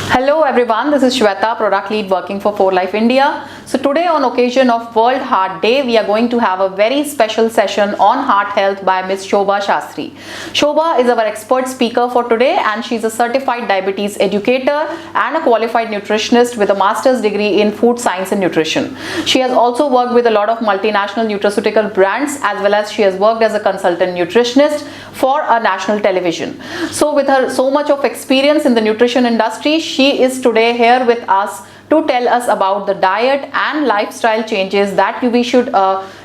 Hello everyone, this is Shweta, product lead working for 4Life India. So today on occasion of World Heart Day, we are going to have a very special session on heart health by Ms. Shobha Shastry. Shobha is our expert speaker for today and she's a certified diabetes educator and a qualified nutritionist with a master's degree in food science and nutrition. She has also worked with a lot of multinational nutraceutical brands as well as she has worked as a consultant nutritionist for a national television. So with her so much of experience in the nutrition industry, she is today here with us to tell us about the diet and lifestyle changes that we should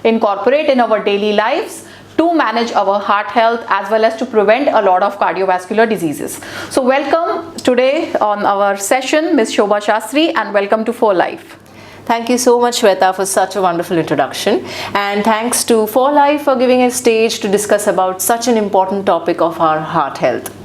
incorporate in our daily lives to manage our heart health as well as to prevent a lot of cardiovascular diseases. So welcome today on our session Ms. Shobha Shastry and welcome to 4Life. Thank you so much, Shweta, for such a wonderful introduction, and thanks to 4Life for giving a stage to discuss about such an important topic of our heart health.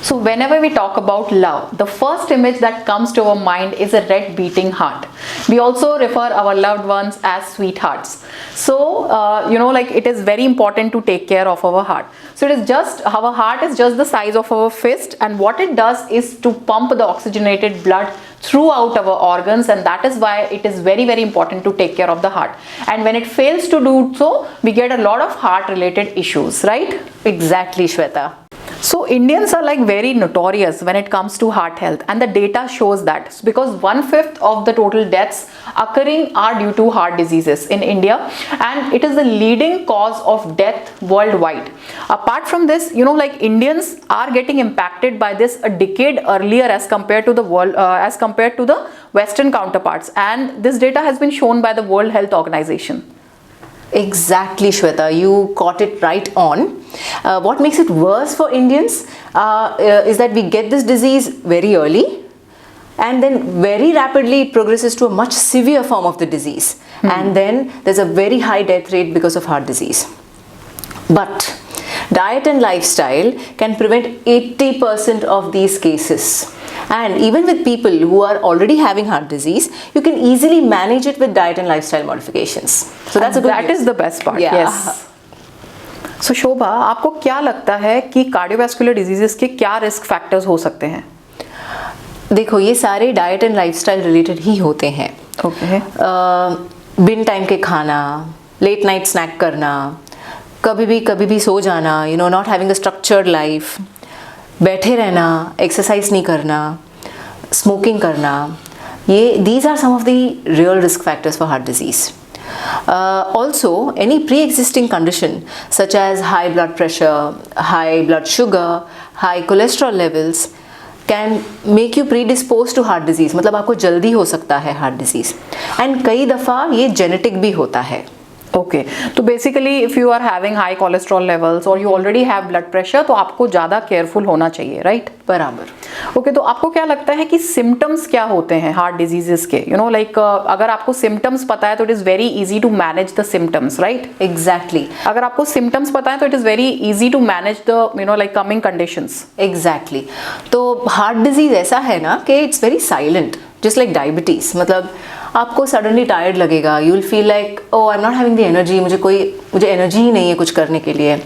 So whenever we talk about love, the first image that comes to our mind is a red beating heart. We also refer our loved ones as sweethearts. So it is very important to take care of our heart. So it is just, our heart is just the size of our fist, and what it does is to pump the oxygenated blood throughout our organs, and that is why it is very important to take care of the heart. And when it fails to do so, we get a lot of heart related issues, right? Exactly, Shweta. So Indians are like very notorious when it comes to heart health, and the data shows that because 1/5 of the total deaths occurring are due to heart diseases in India, and it is the leading cause of death worldwide. Apart from this, Indians are getting impacted by this a decade earlier as compared to the world, as compared to the Western counterparts, and this data has been shown by the World Health Organization. Exactly, Shweta, you caught it right on. What makes it worse for Indians is that we get this disease very early, and then very rapidly it progresses to a much severe form of the disease, and then there's a very high death rate because of heart disease. But diet and lifestyle can prevent 80% of these cases. And even with people who are already having heart disease, you can easily manage it with diet and lifestyle modifications. So that's a good news. That is the best part. Yeah. Yes. So Shobha, आपको क्या लगता है कि cardiovascular diseases के क्या risk factors हो सकते हैं? देखो, ये सारे डाइट एंड लाइफस्टाइल रिलेटेड ही होते हैं. ओके. बिन टाइम के खाना, लेट नाइट स्नैक करना, कभी भी सो जाना, not having a structured life, बैठे रहना, एक्सरसाइज नहीं करना, स्मोकिंग करना, ये these are some of the real risk factors for heart disease. Also, any pre-existing condition such as high blood pressure, high blood sugar, high cholesterol levels can make you predisposed to heart disease. मतलब आपको जल्दी हो सकता है heart disease, and कई दफ़ा ये genetic भी होता है. ओके, तो basically if you are having high cholesterol levels और you already have blood pressure, तो आपको ज़्यादा केयरफुल होना चाहिए, राइट? बराबर. ओके, तो आपको क्या लगता है कि सिम्टम्स क्या होते हैं हार्ट डिजीजेस के? अगर आपको सिम्टम्स पता है तो it is very easy to manage the symptoms, right? Exactly. अगर आपको सिम्टम्स पता है तो it is very easy to manage the coming conditions. Exactly. तो हार्ट डिजीज ऐसा है ना कि it's very silent, just like diabetes. मतलब आपको सडनली टायर्ड लगेगा, you will feel like I am not having the energy, मुझे एनर्जी ही नहीं है कुछ करने के लिए.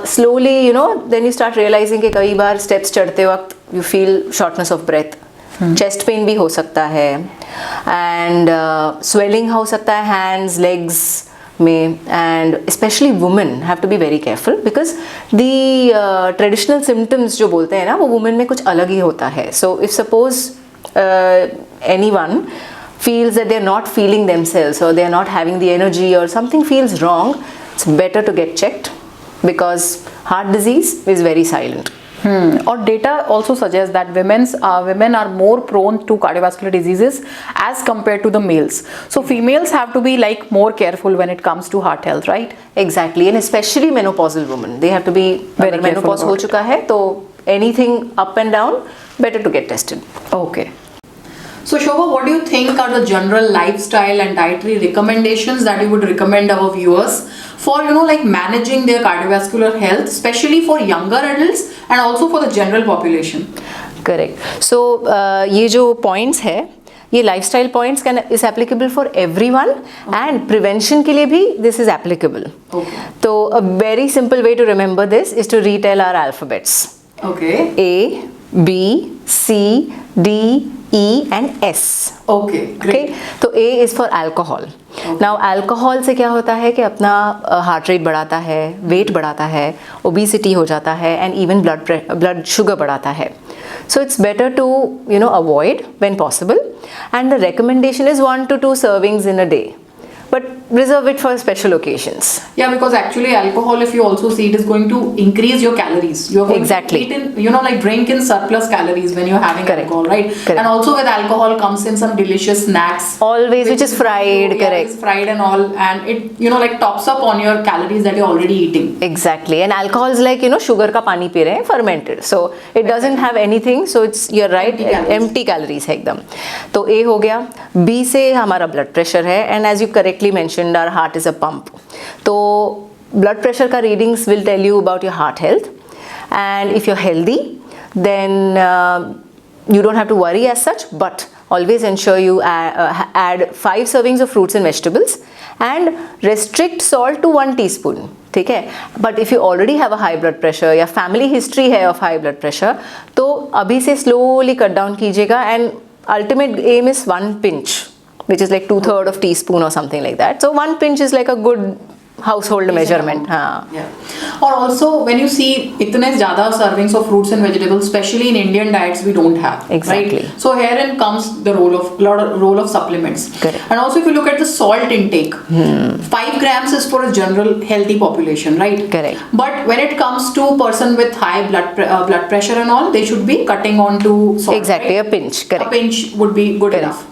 Slowly then you start realizing कि कई बार स्टेप्स चढ़ते वक्त you feel shortness of breath, chest pain भी हो सकता है, एंड स्वेलिंग हो सकता है हैंड्स लेग्स में, and specially women have to be very careful because the traditional symptoms जो बोलते हैं ना, वो वुमेन में कुछ अलग ही होता है. So if suppose anyone feels that they're not feeling themselves or they're not having the energy or something feels wrong, it's better to get checked because heart disease is very silent. Or data also suggests that women are more prone to cardiovascular diseases as compared to the males. So females have to be like more careful when it comes to heart health, right? Exactly, and especially menopausal women, they have to be very careful. Menopause हो चुका है तो anything up and down, better to get tested. Okay. So Shobha, what do you think are the general lifestyle and dietary recommendations that you would recommend our viewers for managing their cardiovascular health, especially for younger adults and also for the general population? Correct. So ये जो points है, ये lifestyle points is applicable for everyone, and prevention के लिए भी this is applicable. Okay. So a very simple way to remember this is to retell our alphabets. Okay. A, B, C, D, E and S. Okay, great. Okay, तो A is for alcohol. Now alcohol से क्या होता है कि अपना heart rate बढ़ाता है, wait बढ़ाता है, ओबेसिटी हो जाता है एंड इवन ब्लड शुगर बढ़ाता है. So it's better to avoid when possible, and the recommendation is 1 to 2 servings in a day. But reserve it for special occasions. Yeah, because actually alcohol, if you also see, it is going to increase your calories. You're going Exactly. to eat in, like drink in surplus calories when you're having Correct. alcohol, right? Correct. And also with alcohol comes in some delicious snacks. Always, which is fried, correct. It's fried and all, and it, like tops up on your calories that you're already eating. Exactly. And alcohol is like, sugar का पानी P रहे हैं, fermented. So it doesn't have anything. So it's, you're right, empty calories है एकदम. तो A हो गया. B से हमारा blood pressure है, and as you correctly mentioned, our heart is a pump. तो blood pressure का readings will tell you about your heart health. And if you're healthy, then you don't have to worry as such, but always ensure you add 5 servings of fruits and vegetables and restrict salt to 1 teaspoon. ठीक है. But if you already have a high blood pressure या family history है of high blood pressure, तो अभी से slowly cut down कीजिएगा, and ultimate aim is 1 pinch, which is like 2/3 of teaspoon or something like that. So 1 pinch is like a good household measurement. हाँ. Yeah. Or also when you see इतने ज़्यादा servings of fruits and vegetables, especially in Indian diets, we don't have. Exactly. Right? So herein comes the role of supplements. Correct. And also if you look at the salt intake, 5 grams is for a general healthy population, right? Correct. But when it comes to person with high blood pressure and all, they should be cutting on to salt. Exactly, right? a pinch. Correct. A pinch would be good Correct. enough.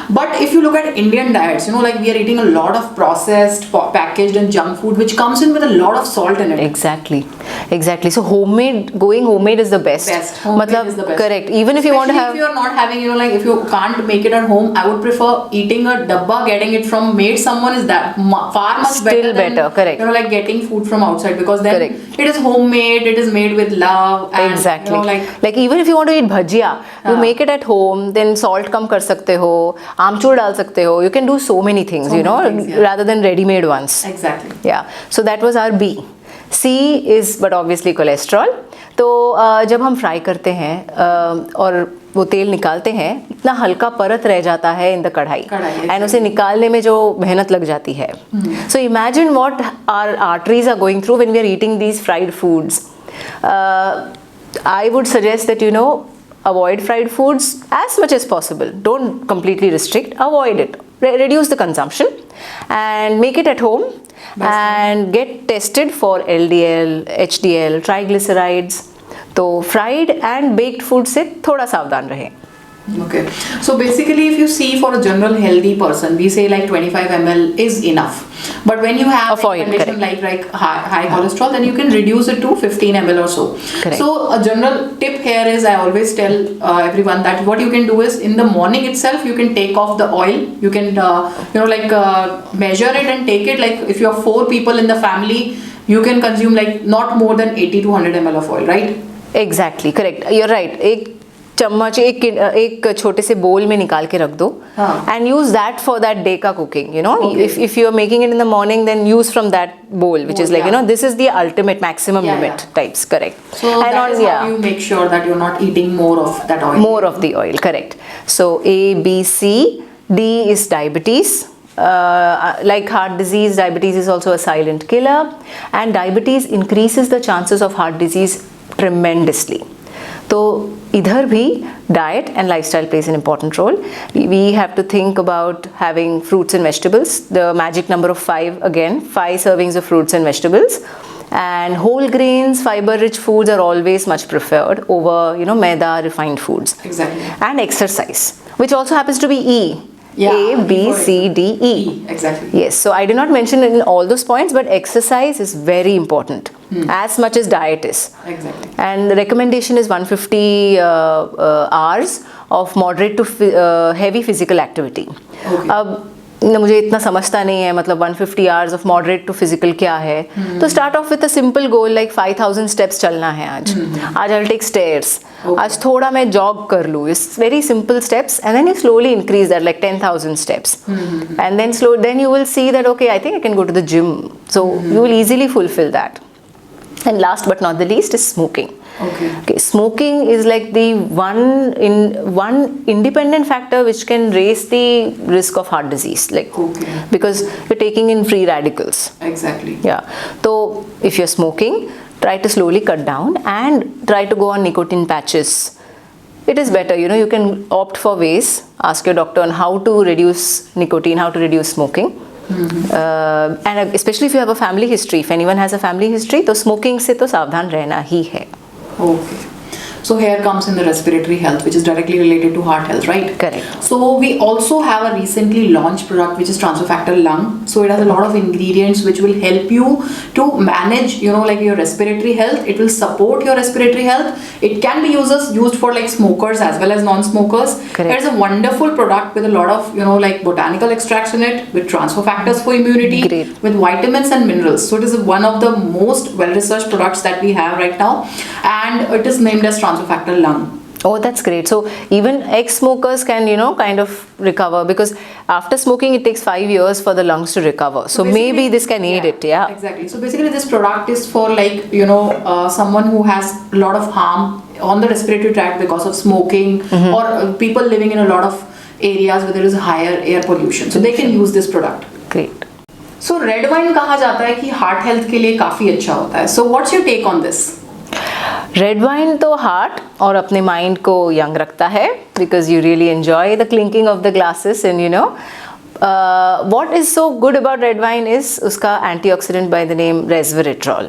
But if you look at Indian diets, like we are eating a lot of processed, packaged and junk food which comes in with a lot of salt in it. Exactly. So going homemade is the best. Homemade is the best. Correct. Even if you want to have, if you are not having, like if you can't make it at home, I would prefer eating a dabba, getting it from made someone is that far much Still better. Correct. Like getting food from outside, because then Correct. it is homemade, it is made with love. And, exactly. like even if you want to eat bhajia, you make it at home, then salt कम कर सकते हो, आमचूर डाल सकते हो. You can do so many things, rather than ready-made ones. Exactly. Yeah. So that was our B. C is but obviously cholesterol. तो जब हम fry करते हैं और वो तेल निकालते हैं, इतना हल्का परत रह जाता है इन द कढ़ाई, एंड उसे निकालने में जो मेहनत लग जाती है. So imagine what our arteries are going through when we are eating these fried foods. I would suggest that avoid fried foods as much as possible. Don't completely restrict, avoid it. Reduce the consumption and make it at home. And get tested for LDL, HDL, triglycerides. तो fried and baked food से थोड़ा सावधान रहें. Okay. So basically if you see for a general healthy person, we say like 25 ml is enough. But when you have a condition like high cholesterol, then you can reduce it to 15 ml or so. Correct. So a general tip here is, I always tell everyone that what you can do is in the morning itself, you can take off the oil. You can measure it and take it. Like if you have 4 people in the family, you can consume like not more than 80 to 100 ml of oil, right? Exactly, correct. You're right. एक चम्मच एक छोटे से बोल में निकाल के रख दो, and use that for that day का cooking. Okay. If you are making it in the morning, then use from that bowl, which is like this is the ultimate maximum limit types. Correct. So and that is how you make sure that you're not eating more of that oil. More of the oil, correct. So A, B, C. D is diabetes. Like heart disease, diabetes is also a silent killer, and diabetes increases the chances of heart disease tremendously. तो इधर भी diet and lifestyle plays an important role. We have to think about having fruits and vegetables. The magic number of 5 again, 5 servings of fruits and vegetables. And whole grains, fiber-rich foods are always much preferred over, maida, refined foods. Exactly. And exercise, which also happens to be E. Yeah, A, B, C, D, E. Exactly. Yes, so I did not mention it in all those points, but exercise is very important, as much as diet is. Exactly. And the recommendation is 150 hours of moderate to heavy physical activity. Okay. अब मुझे इतना समझता नहीं है, मतलब 150 hours of moderate to physical क्या है. तो start off with a simple goal like 5000 steps चलना है आज. I will take stairs. आज थोड़ा मैं जॉग कर लूँ. It's very simple steps, and then you slowly increase that like 10,000 steps, and then you will see that okay, I think I can go to the gym. So you will easily fulfil that. And last but not the least is smoking. Okay. Smoking is like the one independent factor which can raise the risk of heart disease, like because you're taking in free radicals. Exactly. Yeah. So if you're smoking, try to slowly cut down and try to go on nicotine patches. It is better, you can opt for ways. Ask your doctor on how to reduce nicotine, how to reduce smoking. And especially if you have a family history, if anyone has a family history, तो smoking से तो सावधान रहना ही है. Okay. So here comes in the respiratory health, which is directly related to heart health, right? Correct. So we also have a recently launched product which is transfer lung. So it has a lot of ingredients which will help you to manage, like your respiratory health. It will support your respiratory health. It can be used for like smokers as well as non-smokers. Correct. It is a wonderful product with a lot of, like botanical extracts in it, with transfer factors for immunity, Great. with vitamins and minerals. So it is one of the most well-researched products that we have right now, and it is named as transfer lung. Oh, that's great. So even ex-smokers can, kind of recover, because after smoking it takes 5 years for the lungs to recover. So maybe this can aid it. Yeah. Exactly. So basically this product is for like, someone who has a lot of harm on the respiratory tract because of smoking, or people living in a lot of areas where there is higher air pollution. So they can use this product. Great. So red wine कहा जाता है कि heart health के लिए काफी अच्छा होता है. So what's your take on this? Red wine तो हार्ट और अपने माइंड को यंग रखता है, because you really enjoy the clinking of the glasses. And what is so good about red wine is उसका antioxidant by the name resveratrol.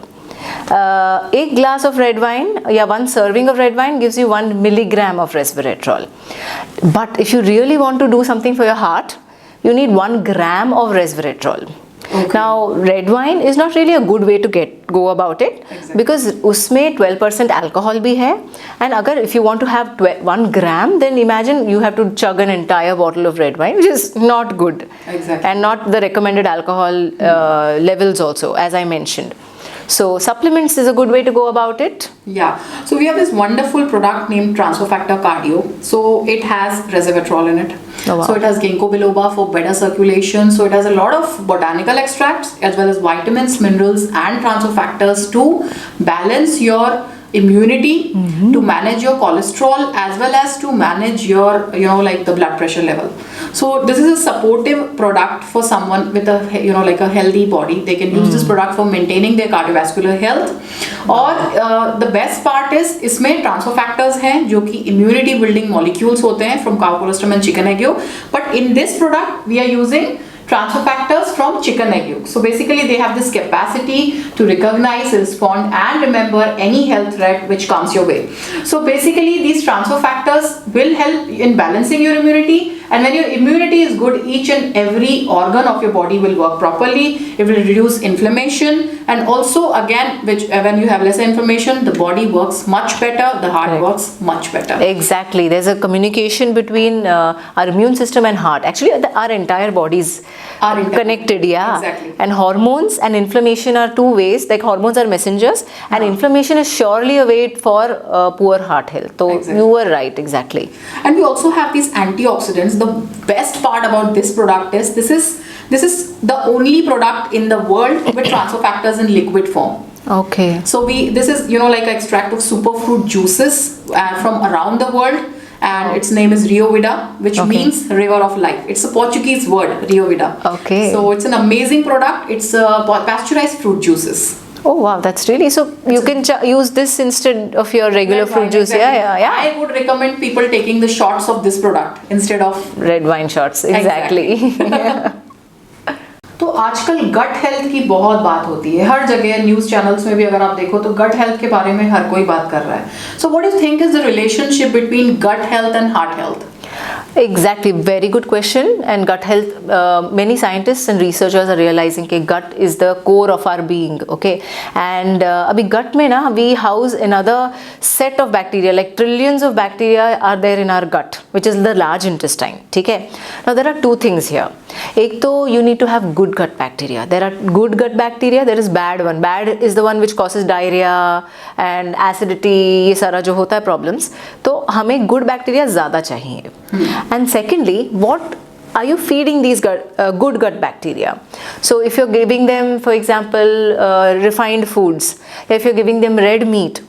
एक glass of red wine या 1 serving of red wine gives you 1 milligram of resveratrol. But if you really want to do something for your heart, you need 1 gram of resveratrol. Okay. Now red wine is not really a good way to go about it. Exactly. Because उसमें 12% alcohol भी है, and अगर if you want to have 1 gram, then imagine you have to chug an entire bottle of red wine, which is not good. Exactly. And not the recommended alcohol levels also, as I mentioned. So supplements is a good way to go about it. Yeah. So we have this wonderful product named Transfer Factor Cardio. So it has resveratrol in it. Oh, wow. So it has ginkgo biloba for better circulation. So it has a lot of botanical extracts as well as vitamins, minerals and transfer factors to balance your immunity, to manage your cholesterol as well as to manage your like the blood pressure level. So this is a supportive product for someone with a like a healthy body. They can use this product for maintaining their cardiovascular health. और the best part is इसमें transfer factors हैं जो कि immunity building molecules होते हैं from cow colostrum and chicken egg yolk. But in this product we are using transfer factors from chicken egg yolk. So basically they have this capacity to recognize, respond and remember any health threat which comes your way. So basically these transfer factors will help in balancing your immunity, and when your immunity is good, each and every organ of your body will work properly. It will reduce inflammation, and also again when you have lesser inflammation, the body works much better, the heart works much better. Exactly. There's a communication between our immune system and heart. Actually our entire bodies are connected. Yeah. Exactly. And hormones and inflammation are 2 ways. Like hormones are messengers, and inflammation is surely a way for poor heart health. So Exactly. you were right. Exactly. And we also have these antioxidants. The best part about this product is this is the only product in the world with transfer factors in liquid form. Okay. So this is like an extract of superfruit juices from around the world, and its name is Rio Vida, which means river of life. It's a Portuguese word, Rio Vida. Okay. So it's an amazing product. It's pasteurized fruit juices. Oh wow, that's really so. You can use this instead of your regular Red fruit wine, juice. exactly. Yeah. I would recommend people taking the shots of this product instead of Red wine shots. Exactly. तो आजकल gut health की बहुत बात होती है हर जगह. News channels में भी अगर आप देखो तो गट हेल्थ के बारे में हर कोई बात कर रहा है. So what do you think is the relationship between gut health and heart health? Exactly, very good question. And gut health, many scientists and researchers are realizing that gut is the core of our being. Okay, and abhi gut mein na we house another set of bacteria, like trillions of bacteria are there in our gut, which is the large intestine. ठीक है? Now there are 2 things here. एक तो you need to have good gut bacteria. There are good gut bacteria, there is bad one. Bad is the one which causes diarrhea and acidity, ये सारा जो होता है problems. तो हमें good bacteria ज़्यादा चाहिए. And secondly, what are you feeding these good gut bacteria? So if you're giving them, for example, refined foods, if you're giving them red meat,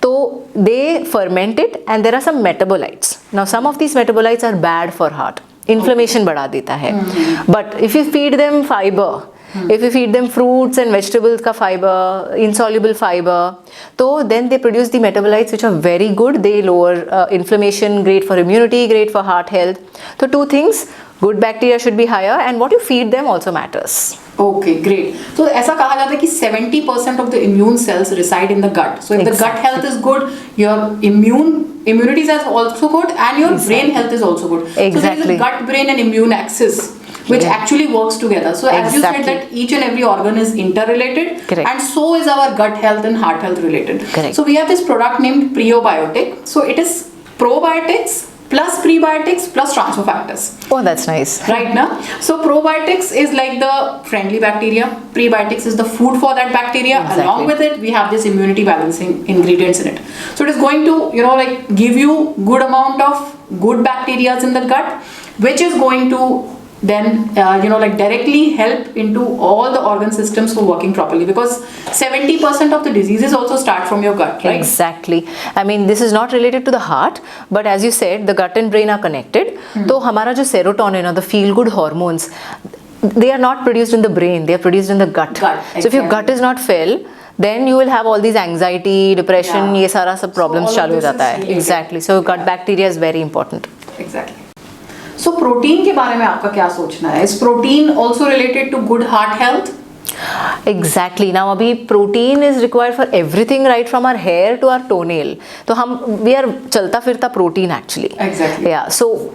so they ferment it and there are some metabolites. Now some of these metabolites are bad for heart. Inflammation बढ़ा देता है. But if you feed them fiber, if you feed them fruits and vegetables का fiber, insoluble fiber, so then they produce the metabolites which are very good. They lower inflammation, great for immunity, great for heart health. So two things, good bacteria should be higher and what you feed them also matters. Okay, great. So ऐसा कहा जाता है कि 70% of the immune cells reside in the gut. So if the gut health is good, your immunity is also good and your brain health is also good. So there is a gut, brain and immune axis which actually works together. So as you said that each and every organ is interrelated and so is our gut health and heart health related. So we have this product named Prebiotic. So it is probiotics plus prebiotics plus transfer factors. Oh, that's nice. Right now. So probiotics is like the friendly bacteria. Prebiotics is the food for that bacteria. Along with it, we have this immunity balancing ingredients in it. So it is going to, like give you good amount of good bacteria in the gut, which is going to then like directly help into all the organ systems for working properly, because 70% of the diseases also start from your gut, right? Exactly. I mean, this is not related to the heart, but as you said, the gut and brain are connected. So हमारा जो serotonin or the feel good hormones, they are not produced in the brain, they are produced in the gut. So if your gut is not well, then you will have all these anxiety, depression, ये सारा सब problems चालू हो जाता है. Exactly. So gut bacteria is very important. Exactly. So protein के बारे में आपका क्या सोचना है? Is protein also related to good heart health? Exactly. Now अभी protein is required for everything, right from our hair to our toenail. तो हम we are चलता फिरता protein actually. Exactly. Yeah. So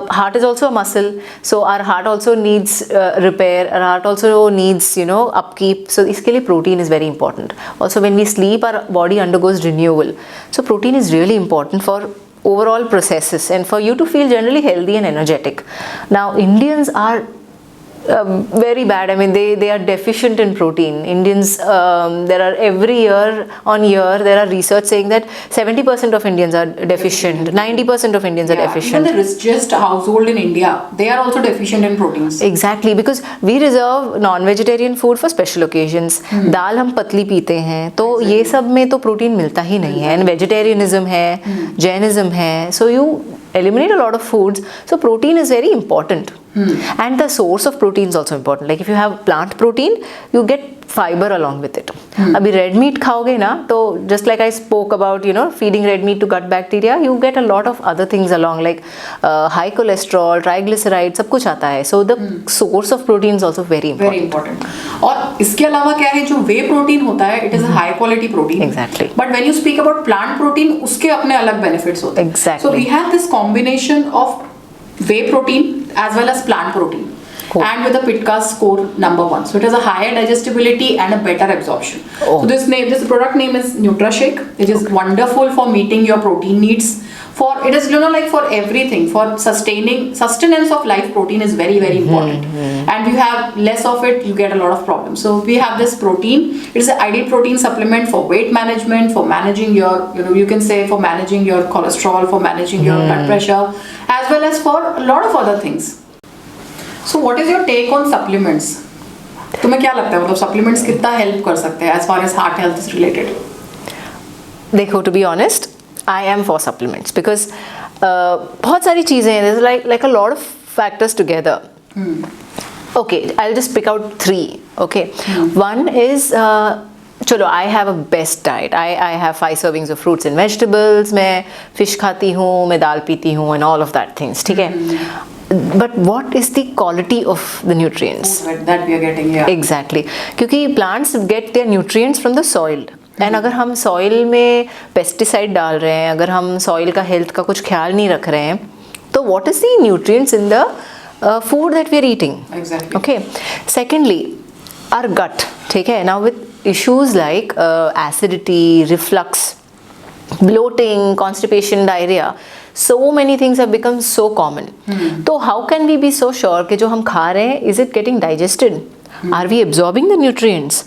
heart is also a muscle. So our heart also needs repair. Our heart also needs upkeep. So इसके लिए protein is very important. Also when we sleep, our body undergoes renewal. So protein is really important for overall processes and for you to feel generally healthy and energetic. Now Indians are very bad. I mean, they are deficient in protein. Indians, there are every year on year there are research saying that 70% of Indians are deficient, 90% of Indians are deficient. Even the richest household in India, they are also deficient in proteins. Exactly, because we reserve non-vegetarian food for special occasions. दाल हम पतली पीते हैं, तो ये सब में तो protein मिलता ही नहीं है. And vegetarianism है, Jainism है, so you eliminate a lot of foods. So protein is very important. And the source of protein is also important. Like if you have plant protein, you get fiber along with it. अभी red meat खाओगे ना, तो just like I spoke about, feeding red meat to gut bacteria, you get a lot of other things along, like high cholesterol, triglycerides, सब कुछ आता है. So the source of protein is also very important. Very important. और इसके अलावा क्या है, जो whey protein होता है, it is a high quality protein. Exactly. But when you speak about plant protein, उसके अपने अलग benefits होते हैं. Exactly. So we have this combination of whey protein as well as plant protein. Cool. And with the Pitkas score number 1. So it has a higher digestibility and a better absorption. So this product name is NutraShake. It is wonderful for meeting your protein needs. It is like for everything, for sustenance of life. Protein is very, very important. And if you have less of it, you get a lot of problems. So we have this protein. It is an ideal protein supplement for weight management, for managing your, you can say for managing your cholesterol, for managing your blood pressure, as well as for a lot of other things. So what is your take on supplements? तुम्हें क्या लगता है, मतलब supplements कितना help कर सकते हैं as far as heart health is related? देखो, to be honest, I am for supplements because बहुत सारी चीज़ें हैं. There's like a lot of factors together. Okay, I'll just pick out 3. Okay, one is चलो, I have a best diet. I have 5 servings of fruits and vegetables. मैं fish खाती हूँ, मैं दाल पीती हूँ, and all of that things. ठीक है? But what is the quality of the nutrients that we are getting? Yeah. Exactly. क्योंकि plants get their nutrients from the soil. And अगर हम soil में pesticide डाल रहे हैं, अगर हम soil का health का कुछ ख्याल नहीं रख रहे हैं, तो what is the nutrients in the food that we are eating? Exactly. Okay. Secondly, our gut. ठीक है? Now with issues like acidity, reflux, bloating, constipation, diarrhea, so many things have become so common. So how can we be so sure कि जो हम खा रहे हैं, is it getting digested? Are we absorbing the nutrients?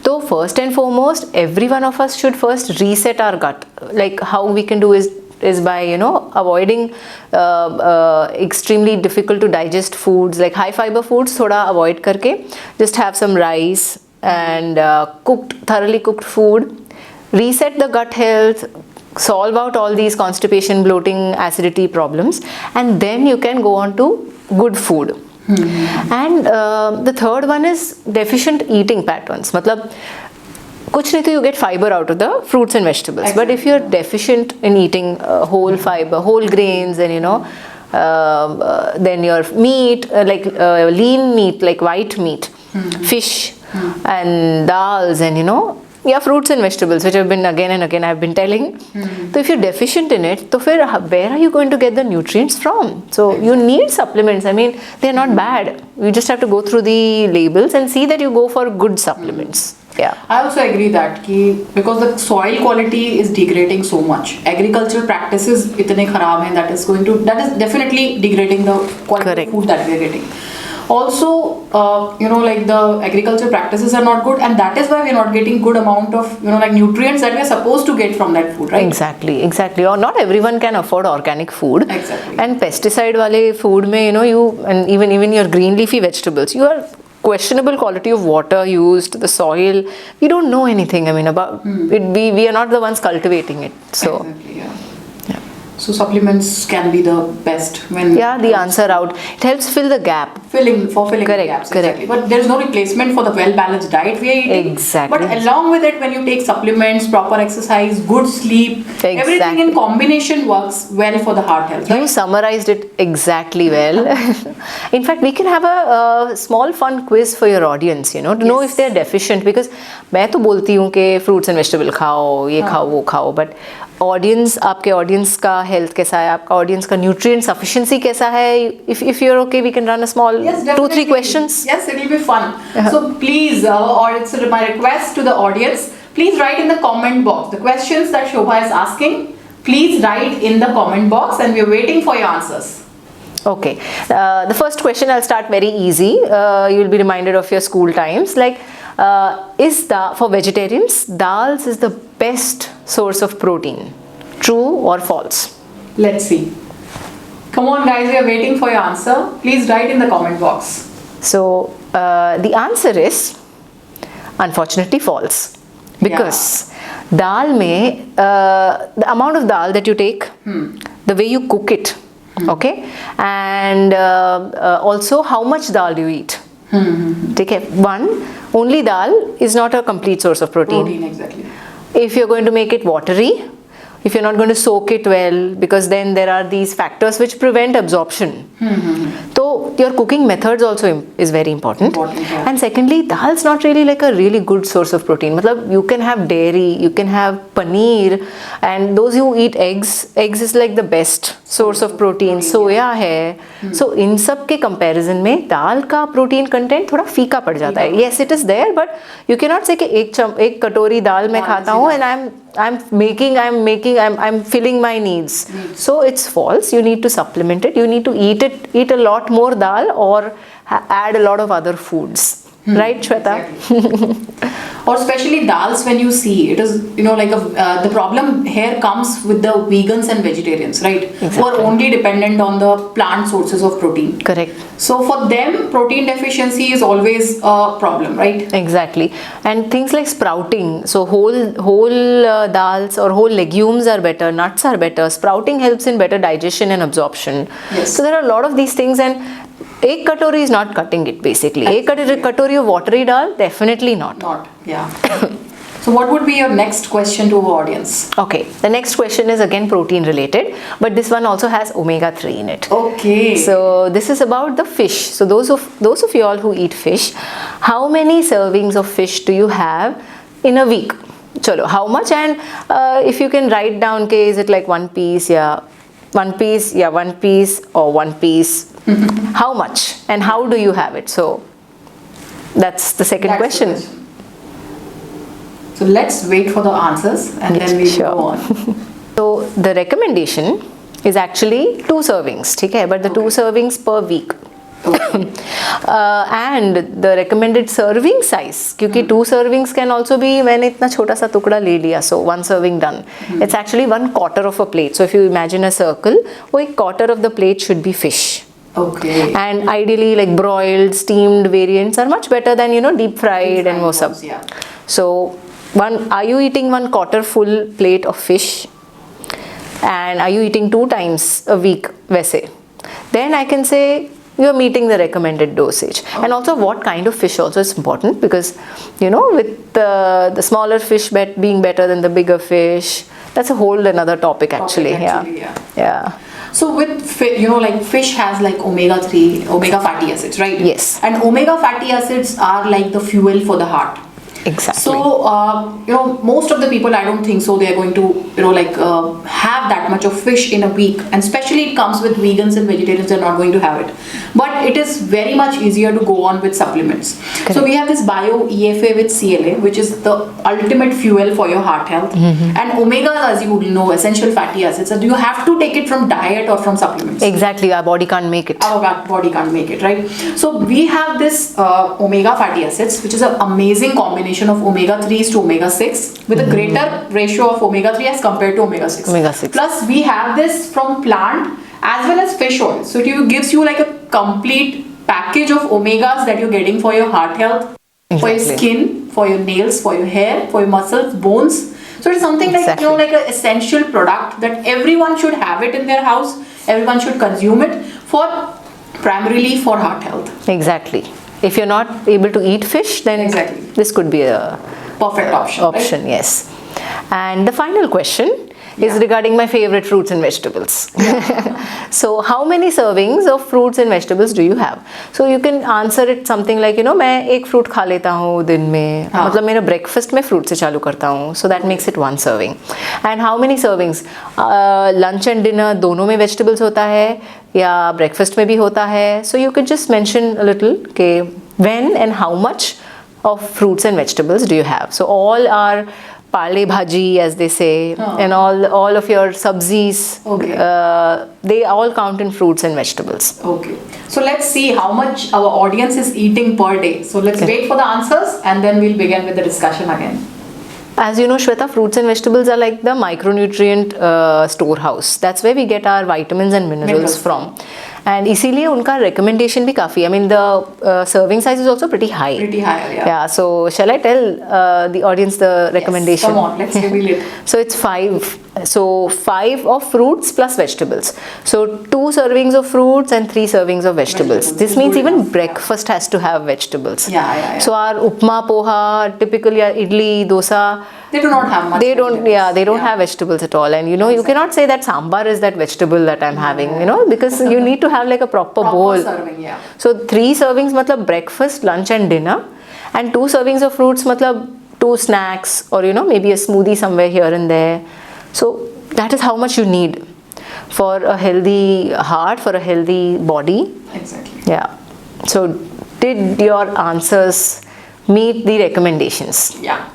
So first and foremost, every one of us should first reset our gut. Like how we can do is is by, you know, avoiding extremely difficult to digest foods like high fiber foods. थोड़ा avoid करके just have some rice and thoroughly cooked food. Reset the gut health, solve out all these constipation, bloating, acidity problems, and then you can go on to good food. And the third one is deficient eating patterns. मतलब कुछ नहीं तो you get fiber out of the fruits and vegetables. Exactly. But if you're deficient in eating whole fiber, whole grains, and you know, then your meat, like lean meat, like white meat, fish, and dals, and you know, yeah, fruits and vegetables, which I've been again and again I've been telling. So if you're deficient in it, तो फिर where are you going to get the nutrients from? So you need supplements. I mean, they're not bad. You just have to go through the labels and see that you go for good supplements. Yeah. I also agree that because the soil quality is degrading so much, agricultural practices इतने खराब हैं that is definitely degrading the quality of food that we are getting. Also, you know, like the agriculture practices are not good, and that is why we are not getting good amount of, you know, like nutrients that we are supposed to get from that food, right? Exactly. Or not everyone can afford organic food. Exactly. And pesticide wale food mein, you know, and even your green leafy vegetables, you are questionable quality of water used, the soil. We don't know anything. I mean, about it. We are not the ones cultivating it. So. Exactly, yeah. So supplements can be the best when the answer out. It helps fill the gap. Filling the gaps. Exactly. But there is no replacement for the well-balanced diet we are eating. Exactly. But along with it, when you take supplements, proper exercise, good sleep, everything in combination works well for the heart health. Right? You summarized it exactly well. In fact, we can have a small fun quiz for your audience, you know, to know if they are deficient. Because मैं तो बोलती हूँ कि fruits and vegetables खाओ, ये खाओ, वो खाओ, but audience, आपके audience का health कैसा है, आपका audience का nutrient sufficiency कैसा है. If you're okay, we can run a small 2-3 questions. Yes, it will be fun. So please, audience, my request to the audience, please write in the comment box the questions that Shobha is asking. Please write in the comment box, and we're waiting for your answers. Okay, the first question I'll start very easy. You'll be reminded of your school times. Like, for vegetarians, dals is the best source of protein. True or false? Let's see. Come on, guys, we are waiting for your answer. Please write in the comment box. So, the answer is unfortunately false. Because dal mein, the amount of dal that you take, the way you cook it, okay, and also how much dal do you eat. Okay. Only dal is not a complete source of protein. Protein, exactly. If you're going to make it watery, if you're not going to soak it well, because then there are these factors which prevent absorption. So your cooking methods also is very important. And secondly, dal is not really like a really good source of protein. Matlab, you can have dairy, you can have paneer, and those who eat eggs is like the best source of protein. Soya hai. So in सब के comparison में दाल का protein content थोड़ा फीका पड़ जाता है. Yes, it is there, but you cannot say कि एक कटोरी दाल मैं खाता हूँ and I'm filling my needs. So it's false. You need to supplement it. You need to eat a lot more dal or add a lot of other foods. Right, Shweta? Exactly. Or especially dals, when you see it is, you know, like the problem here comes with the vegans and vegetarians, right? Exactly. Who are only dependent on the plant sources of protein. Correct. So for them, protein deficiency is always a problem, right? Exactly. And things like sprouting, so whole dals or whole legumes are better, nuts are better. Sprouting helps in better digestion and absorption. Yes. So there are a lot of these things, and एक कटोरी is not cutting it basically. एक कटोरी of watery dal, definitely not. Yeah. So what would be your next question to our audience? Okay, the next question is again protein related, but this one also has omega-3 in it. Okay. So this is about the fish. So those of you all who eat fish, how many servings of fish do you have in a week? Chalo, how much? And if you can write down, okay, is it like one piece? One piece or one piece. How much and how do you have it? So that's the second question. So let's wait for the answers and then we'll go on. So the recommendation is actually 2 servings, okay? But the 2 servings per week. And the recommended serving size, क्योंकि 2 servings can also be, मैंने इतना छोटा सा टुकड़ा ले लिया, so 1 serving done. It's actually 1/4 of a plate. So if you imagine a circle, वो 1/4 of the plate should be fish. Okay. And ideally, like broiled, steamed variants are much better than, deep fried and वो सब. Yeah. So are you eating 1/4 full plate of fish? And are you eating 2 times a week, वैसे? Then I can say you're meeting the recommended dosage. And also what kind of fish also is important, because with the smaller fish being better than the bigger fish, that's a whole another topic actually. Yeah. So with like fish has like omega-3, omega fatty acids, right? Yes. And omega fatty acids are like the fuel for the heart. Exactly. So most of the people, I don't think so they are going to have that much of fish in a week, and especially it comes with vegans and vegetarians, they're not going to have it. But it is very much easier to go on with supplements. Correct. So we have this bio EFA with CLA, which is the ultimate fuel for your heart health. And omega, as you know, essential fatty acids, so you have to take it from diet or from supplements. Exactly, our body can't make it. Our body can't make it, right? So we have this omega fatty acids, which is an amazing combination of omega-3s to omega-6 with a greater ratio of omega-3 as compared to omega-6. Omega-6. Plus we have this from plant as well as fish oil. So it gives you like a complete package of omegas that you're getting for your heart health, for your skin, for your nails, for your hair, for your muscles, bones. So it's something like like an essential product that everyone should have it in their house. Everyone should consume it for primarily for heart health. Exactly. If you're not able to eat fish, then this could be a perfect option. Right? Yes. And the final question is regarding my favorite fruits and vegetables. So how many servings of fruits and vegetables do you have? So you can answer it something like, मैं एक fruit खा लेता हूँ दिन में, मतलब मेरा breakfast में fruit से चालू करता हूँ, so that makes it 1 serving. And how many servings? Lunch and dinner दोनों में vegetables होता है या breakfast में भी होता है? So you could just mention a little कि when and how much of fruits and vegetables do you have? So all are pale bhaji, as they say, and all of your sabzis, they all count in fruits and vegetables. Okay. So let's see how much our audience is eating per day. So let's wait for the answers and then we'll begin with the discussion again. As you know, Shweta, fruits and vegetables are like the micronutrient storehouse. That's where we get our vitamins and minerals from. And इसीलिए उनका recommendation भी काफ़ी, I mean the serving size is also pretty high. Pretty high, yeah. Yeah, so shall I tell the audience the recommendation? Yes, come on, let's reveal it. So it's 5. So 5 of fruits plus vegetables. So 2 servings of fruits and 3 servings of vegetables. This means even breakfast has to have vegetables. Yeah. So our upma, poha, typically our idli, dosa, they do not have much. They don't have vegetables at all. And you cannot say that sambar is that vegetable that I'm having, because you need to have like a proper bowl. Serving, yeah. So 3 servings matlab breakfast, lunch and dinner, and 2 servings of fruits matlab 2 snacks, or maybe a smoothie somewhere here and there. So that is how much you need for a healthy heart, for a healthy body. Exactly. Yeah. So did your answers meet the recommendations? Yeah.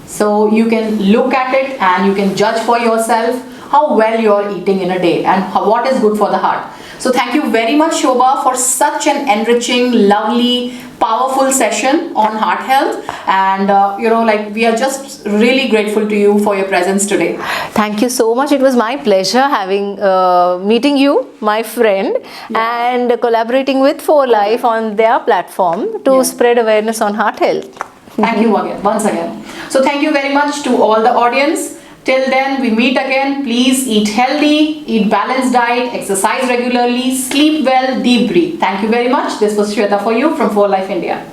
So you can look at it and you can judge for yourself how well you're eating in a day and what is good for the heart. So thank you very much, Shobha, for such an enriching, lovely, powerful session on heart health. And we are just really grateful to you for your presence today. Thank you so much. It was my pleasure having meeting you, my friend, and collaborating with 4Life on their platform to spread awareness on heart health. Thank you again, once again. So thank you very much to all the audience. Till then, we meet again. Please eat healthy, eat balanced diet, exercise regularly, sleep well, deep breathe. Thank you very much. This was Shweta for you from 4Life India.